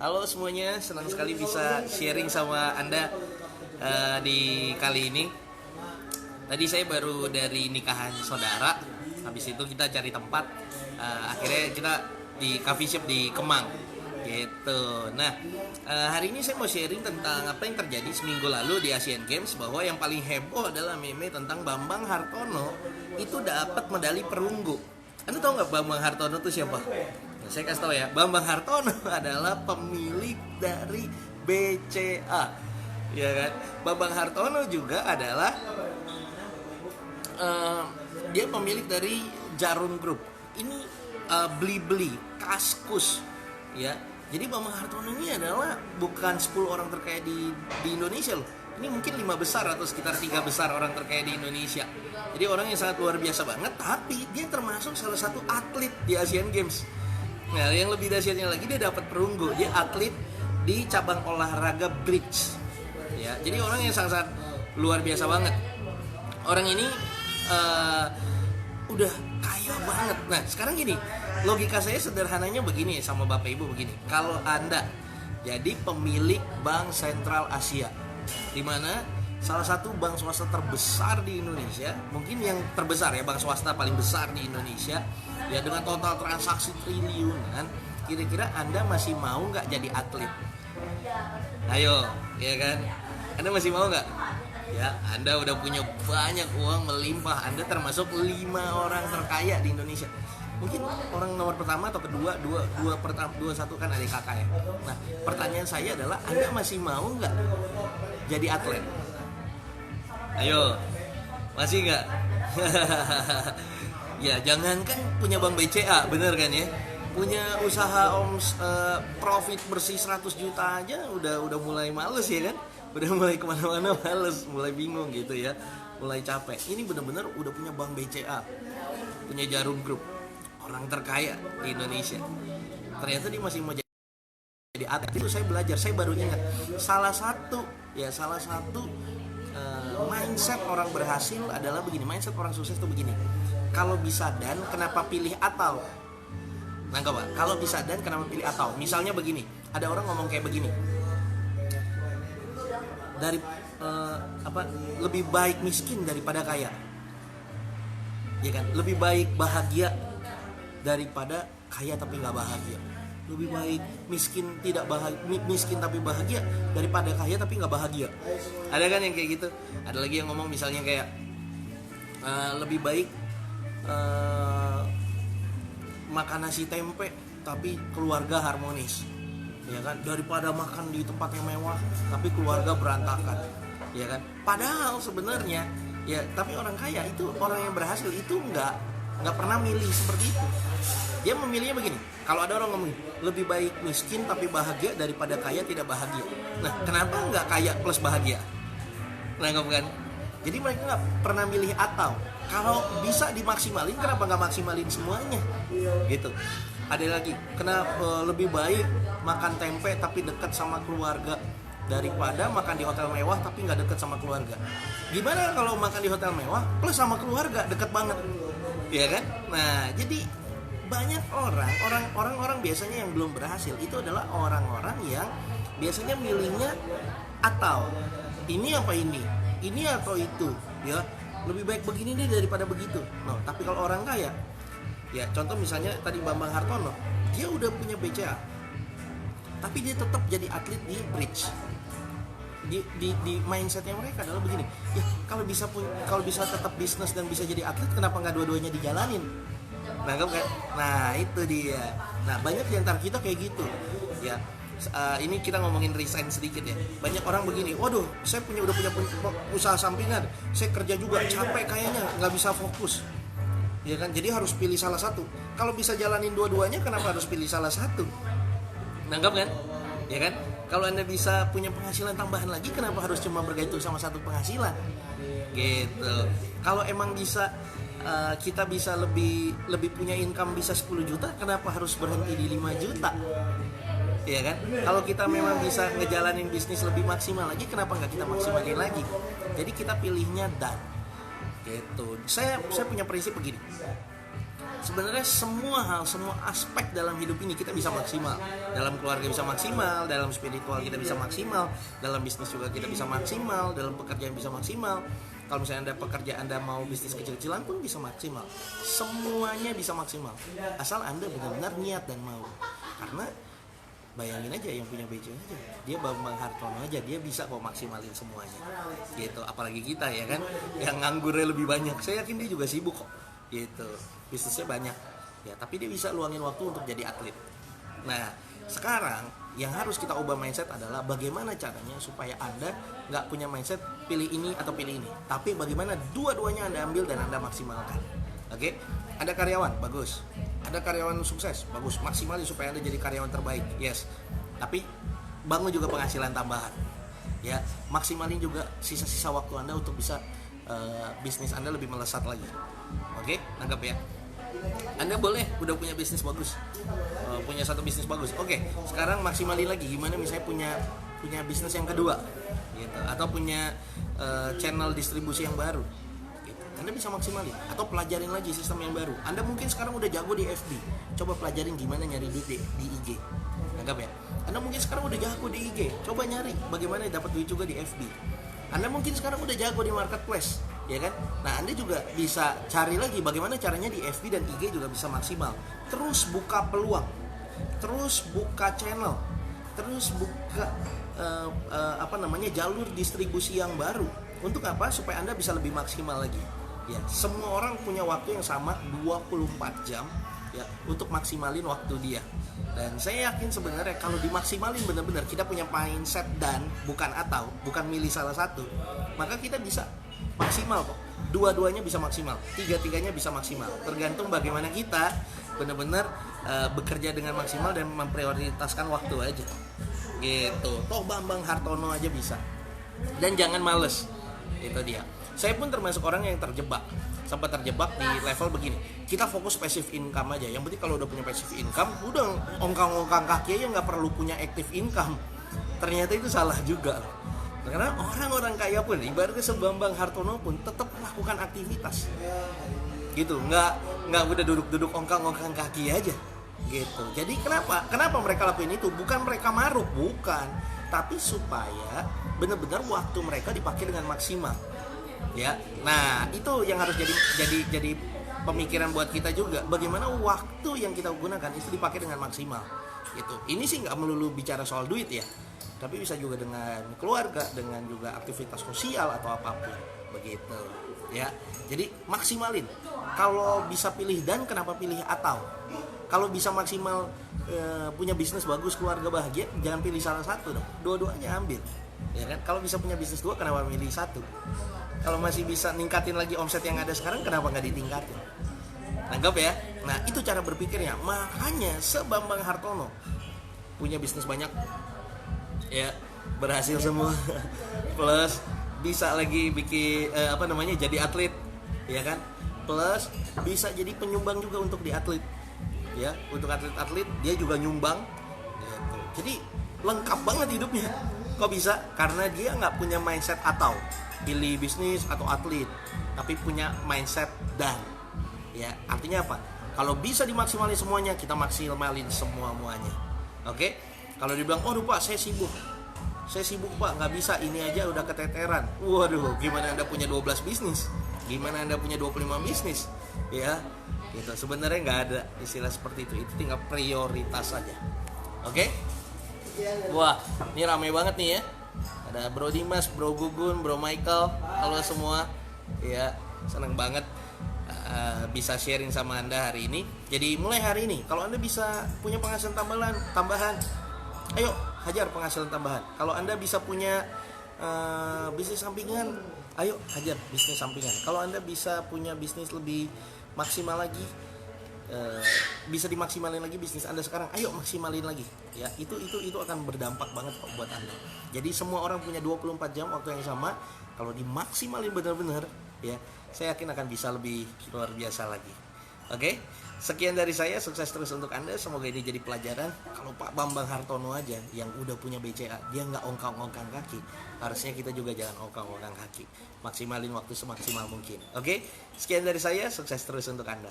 Halo semuanya, senang sekali bisa sharing sama Anda di kali ini. Tadi saya baru dari nikahan saudara, habis itu kita cari tempat, akhirnya kita di coffee shop di Kemang gitu. Nah, hari ini saya mau sharing tentang apa yang terjadi seminggu lalu di Asian Games, bahwa yang paling heboh adalah meme tentang Bambang Hartono itu dapat medali perunggu. Anda tahu nggak Bambang Hartono itu siapa? Saya kasih tahu ya, Bambang Hartono adalah pemilik dari BCA, ya kan? Bambang Hartono juga adalah dia pemilik dari Jarum Group. Ini Blibli, Kaskus, ya. Jadi Bambang Hartono ini adalah bukan 10 orang terkaya di Indonesia loh. Ini mungkin 5 besar atau sekitar 3 besar orang terkaya di Indonesia. Jadi orang yang sangat luar biasa banget, tapi dia termasuk salah satu atlet di Asian Games. Nah, yang lebih dahsyatnya lagi, dia dapat perunggu. Dia atlet di cabang olahraga bridge. Ya, jadi orang yang sangat luar biasa banget. Orang ini udah kaya banget. Nah, sekarang gini, logika saya sederhananya begini sama Bapak Ibu begini. Kalau Anda jadi pemilik Bank Sentral Asia, di mana salah satu bank swasta terbesar di Indonesia, mungkin yang terbesar ya, bank swasta paling besar di Indonesia, ya dengan total transaksi triliunan, kira-kira Anda masih mau nggak jadi atlet? Ayo, ya kan? Anda masih mau nggak? Ya, Anda udah punya banyak uang melimpah, Anda termasuk 5 orang terkaya di Indonesia. Mungkin orang nomor pertama atau kedua, dua satu kan adik kakak ya. Nah, pertanyaan saya adalah, Anda masih mau nggak jadi atlet? Ayo, masih nggak? Ya, jangankan punya bank BCA, bener kan ya? Punya usaha profit bersih 100 juta aja udah mulai males ya kan? Udah mulai kemana-mana males, mulai bingung gitu ya, mulai capek. Ini bener-bener udah punya bank BCA, punya Jarum Group, orang terkaya di Indonesia. Ternyata dia masih mau jadi atlet. Itu saya belajar, saya baru ingat salah satu mindset orang berhasil adalah begini, mindset orang sukses itu begini. Kalau bisa dan kenapa pilih atau? Nangkep Pak? Kalau bisa dan kenapa pilih atau? Misalnya begini, ada orang ngomong kayak begini. Lebih baik miskin daripada kaya. Ya kan? Lebih baik bahagia daripada kaya tapi nggak bahagia. Lebih baik miskin tapi bahagia daripada kaya tapi nggak bahagia. Ada kan yang kayak gitu? Ada lagi yang ngomong misalnya kayak lebih baik makan nasi tempe tapi keluarga harmonis, ya kan, daripada makan di tempat yang mewah tapi keluarga berantakan, ya kan. Padahal sebenarnya ya, tapi orang kaya itu, orang yang berhasil itu nggak pernah milih seperti itu. Dia memilihnya begini. Kalau ada orang ngomong lebih baik miskin tapi bahagia daripada kaya tidak bahagia. Nah, kenapa nggak kaya plus bahagia? Nangkep kan? Jadi mereka nggak pernah milih atau. Kalau bisa dimaksimalin, kenapa nggak maksimalin semuanya? Gitu. Ada lagi, kenapa lebih baik makan tempe tapi dekat sama keluarga daripada makan di hotel mewah tapi nggak dekat sama keluarga? Gimana kalau makan di hotel mewah plus sama keluarga dekat banget? Ya kan? Nah, jadi banyak orang biasanya yang belum berhasil itu adalah orang-orang yang biasanya milihnya atau ini apa ini atau itu, ya, lebih baik begini deh daripada begitu. No, tapi kalau orang kaya, ya contoh misalnya tadi Bambang Hartono, dia udah punya BCA, tapi dia tetap jadi atlet di bridge. Di mindsetnya mereka adalah begini, ya kalau bisa tetap bisnis dan bisa jadi atlet, kenapa nggak dua-duanya dijalanin? Nangkep kan? Nah itu dia. Nah banyak di antara kita kayak gitu ya. Ini kita ngomongin resign sedikit ya. Banyak orang begini, waduh saya udah punya usaha sampingan, saya kerja juga capek kayaknya, nggak bisa fokus, ya kan. Jadi harus pilih salah satu. Kalau bisa jalanin dua-duanya, kenapa harus pilih salah satu? Nangkep kan? Ya kan? Kalau Anda bisa punya penghasilan tambahan lagi, kenapa harus cuma bergantung sama satu penghasilan? Gitu. Kalau emang bisa kita bisa lebih punya income bisa 10 juta, kenapa harus berhenti di 5 juta? Ya kan? Kalau kita memang bisa ngejalanin bisnis lebih maksimal lagi, kenapa nggak kita maksimalin lagi? Jadi kita pilihnya dan gitu. Saya punya prinsip begini. sebenarnya semua hal, semua aspek dalam hidup ini kita bisa maksimal. Dalam keluarga bisa maksimal, dalam spiritual kita bisa maksimal, dalam bisnis juga kita bisa maksimal, dalam pekerjaan bisa maksimal. Kalau misalnya Anda mau bisnis kecil-kecilan pun bisa maksimal. Semuanya bisa maksimal, asal Anda benar-benar niat dan mau. Karena bayangin aja yang punya BC aja, dia Bambang Hartono aja, dia bisa kok maksimalin semuanya gitu. Apalagi kita ya kan, yang nganggurnya lebih banyak. Saya yakin dia juga sibuk kok gitu, bisnisnya banyak ya, tapi dia bisa luangin waktu untuk jadi atlet. Nah sekarang yang harus kita ubah mindset adalah bagaimana caranya supaya Anda nggak punya mindset pilih ini atau pilih ini, tapi bagaimana dua-duanya Anda ambil dan Anda maksimalkan. Oke? Ada karyawan, bagus. Ada karyawan sukses, bagus. Maksimalin supaya Anda jadi karyawan terbaik, yes. Tapi bangun juga penghasilan tambahan. Ya, maksimalin juga sisa-sisa waktu Anda untuk bisa bisnis Anda lebih melesat lagi. Oke? Nanggap ya. Anda boleh udah punya bisnis bagus, punya satu bisnis bagus. Oke, sekarang maksimalin lagi. Gimana misalnya punya bisnis yang kedua, gitu. Atau punya channel distribusi yang baru. Gitu. Anda bisa maksimalin. Atau pelajarin lagi sistem yang baru. Anda mungkin sekarang udah jago di FB, coba pelajarin gimana nyari duit di IG. Anggap ya. Anda mungkin sekarang udah jago di IG, coba nyari bagaimana dapat duit juga di FB. Anda mungkin sekarang udah jago di marketplace, ya kan? Nah, Anda juga bisa cari lagi bagaimana caranya di FB dan IG juga bisa maksimal. Terus buka peluang, terus buka channel, terus buka jalur distribusi yang baru. Untuk apa? Supaya Anda bisa lebih maksimal lagi. Ya, semua orang punya waktu yang sama 24 jam ya untuk maksimalin waktu dia. Dan saya yakin sebenarnya kalau dimaksimalin benar-benar kita punya mindset dan bukan milih salah satu, maka kita bisa maksimal kok. Dua-duanya bisa maksimal, tiga-tiganya bisa maksimal. Tergantung bagaimana kita benar-benar bekerja dengan maksimal dan memprioritaskan waktu aja. Gitu. Toh Bambang Hartono aja bisa. Dan jangan males. Itu dia. Saya pun termasuk orang yang sempat terjebak di level begini. Kita fokus passive income aja. Yang penting kalau udah punya passive income, udah ongkang-ongkang kaki aja, nggak perlu punya active income. Ternyata itu salah juga. Karena orang-orang kaya pun, ibaratnya Bambang Hartono pun tetap melakukan aktivitas. Gitu, nggak udah duduk-duduk ongkang-ongkang kaki aja. Gitu. Jadi kenapa mereka lakuin itu? Bukan mereka maruk, bukan. Tapi supaya benar-benar waktu mereka dipakai dengan maksimal. Ya, nah itu yang harus jadi pemikiran buat kita juga. Bagaimana waktu yang kita gunakan itu dipakai dengan maksimal. Gitu. Ini sih nggak melulu bicara soal duit ya, tapi bisa juga dengan keluarga, dengan juga aktivitas sosial atau apapun, begitu. Ya, jadi maksimalin. Kalau bisa pilih dan kenapa pilih atau? Kalau bisa maksimal punya bisnis bagus, keluarga bahagia, jangan pilih salah satu dong. Dua-duanya ambil. Ya kan? Kalau bisa punya bisnis dua, kenapa milih satu? Kalau masih bisa ningkatin lagi omset yang ada sekarang, kenapa nggak ditingkatin? Anggap ya. Nah, itu cara berpikirnya. Makanya Bambang Hartono punya bisnis banyak, ya berhasil semua, plus bisa lagi bikin jadi atlet, ya kan? Plus bisa jadi penyumbang juga untuk di atlet, ya untuk atlet dia juga nyumbang. Gitu. Jadi lengkap banget hidupnya. Kok bisa? Karena dia nggak punya mindset atau pilih bisnis atau atlet, tapi punya mindset dan, ya artinya apa? Kalau bisa dimaksimalin semuanya, kita maksimalin semuanya. Oke? Kalau dibilang, oh Pak saya sibuk Pak, nggak bisa, ini aja udah keteteran. Waduh, gimana Anda punya 12 bisnis? Gimana Anda punya 25 bisnis? Ya, gitu. Sebenarnya nggak ada istilah seperti itu tinggal prioritas saja. Oke? Wah, ini ramai banget nih ya. Ada Bro Dimas, Bro Gugun, Bro Michael, halo semua. Ya, senang banget bisa sharing sama Anda hari ini. Jadi mulai hari ini, kalau Anda bisa punya penghasilan tambahan, ayo hajar penghasilan tambahan. Kalau Anda bisa punya bisnis sampingan, ayo hajar bisnis sampingan. Kalau Anda bisa punya bisnis lebih maksimal lagi, bisa dimaksimalin lagi bisnis Anda sekarang, ayo maksimalin lagi. Ya, itu akan berdampak banget kok buat Anda. Jadi semua orang punya 24 jam waktu yang sama. Kalau dimaksimalin benar-benar, ya, saya yakin akan bisa lebih luar biasa lagi. Oke? Sekian dari saya, sukses terus untuk Anda. Semoga ini jadi pelajaran. Kalau Pak Bambang Hartono aja yang udah punya BCA, dia nggak ongkang-ongkang kaki. Harusnya kita juga jangan ongkang-ongkang kaki. Maksimalin waktu semaksimal mungkin. Oke? Sekian dari saya, sukses terus untuk Anda.